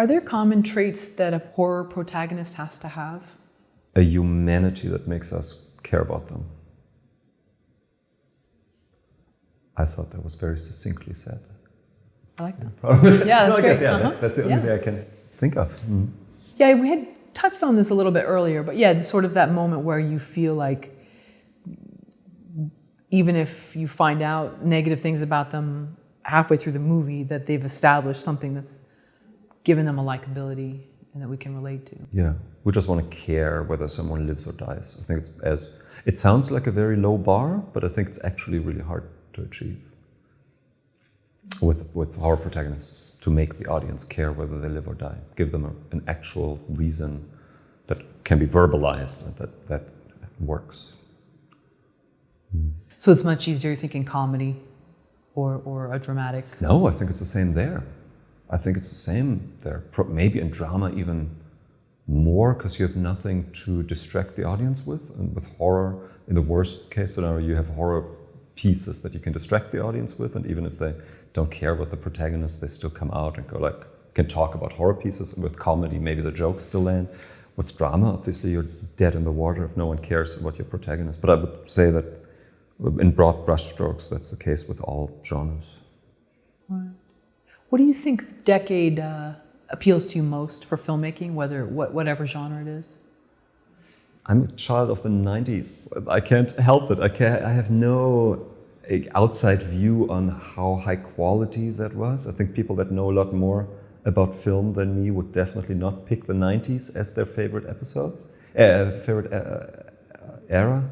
Are there common traits that a horror protagonist has to have? A humanity that makes us care about them. I thought that was very succinctly said. I like that. Yeah, that's great. That's the only thing I can think of. Mm. Yeah, we had touched on this a little bit earlier, but yeah, sort of that moment where you feel like even if you find out negative things about them halfway through the movie, that they've established something that's given them a likability and that we can relate to. Yeah, we just want to care whether someone lives or dies. I think it sounds like a very low bar, but I think it's actually really hard to achieve with horror protagonists, to make the audience care whether they live or die, give them an actual reason that can be verbalized and that works. Mm. So it's much easier, you think, in comedy or a dramatic? No, I think it's the same there. I think it's the same there. Maybe in drama even more, because you have nothing to distract the audience with. And with horror, in the worst case scenario, you have horror pieces that you can distract the audience with, and even if they don't care about the protagonist, they still come out and go like, can talk about horror pieces. And with comedy, maybe the jokes still land. With drama, obviously you're dead in the water if no one cares about your protagonist. But I would say that in broad brushstrokes, that's the case with all genres. Right. What do you think decade appeals to you most for filmmaking, whatever genre it is? I'm a child of the 90s. I can't help it. I have no outside view on how high quality that was. I think people that know a lot more about film than me would definitely not pick the 90s as their favorite era.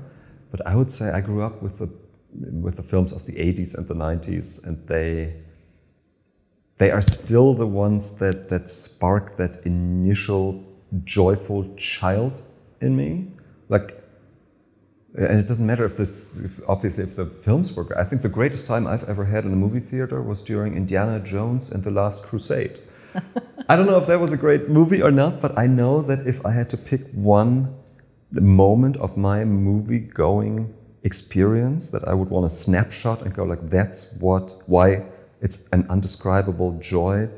But I would say I grew up with the films of the 80s and the 90s, and they are still the ones that spark that initial joyful child in me. Like, and it doesn't matter if the films were great. I think the greatest time I've ever had in a movie theater was during Indiana Jones and the Last Crusade. I don't know if that was a great movie or not, but I know that if I had to pick one moment of my movie-going experience that I would want to snapshot and go like, that's why it's an undescribable joy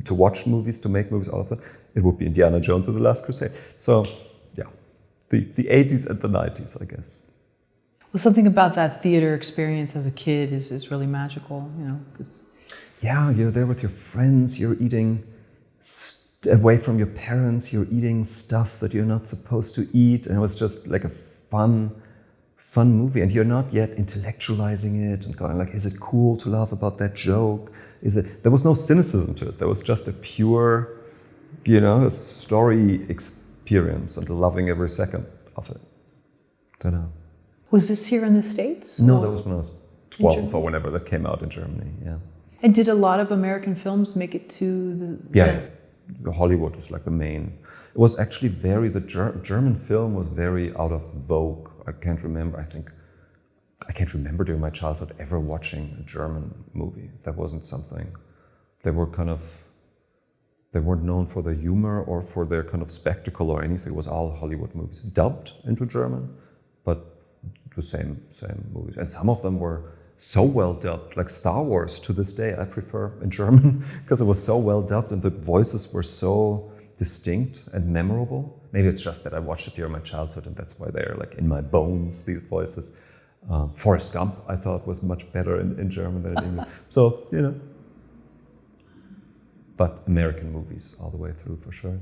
to watch movies, to make movies out of them, it would be Indiana Jones and the Last Crusade. So, yeah, the 80s and the 90s, I guess. Well, something about that theater experience as a kid is really magical, you know, because... Yeah, you're there with your friends, you're eating away from your parents, you're eating stuff that you're not supposed to eat, and it was just like a fun movie, and you're not yet intellectualizing it and going like, is it cool to laugh about that joke? There was no cynicism to it. There was just a pure, a story experience and loving every second of it. Don't know. Was this here in the States? No, that was when I was 12 or whenever that came out in Germany, yeah. And did a lot of American films make it to the... Yeah, Hollywood was like the main. It was actually the German film was very out of vogue. I can't remember during my childhood ever watching a German movie. That wasn't something. They weren't known for their humor or for their kind of spectacle or anything. It was all Hollywood movies, dubbed into German, but the same movies. And some of them were so well dubbed, like Star Wars to this day I prefer in German because it was so well dubbed and the voices were so distinct and memorable. Maybe it's just that I watched it during my childhood and that's why they're like in my bones, these voices. Forrest Gump I thought was much better in German than in English. So, but American movies all the way through for sure.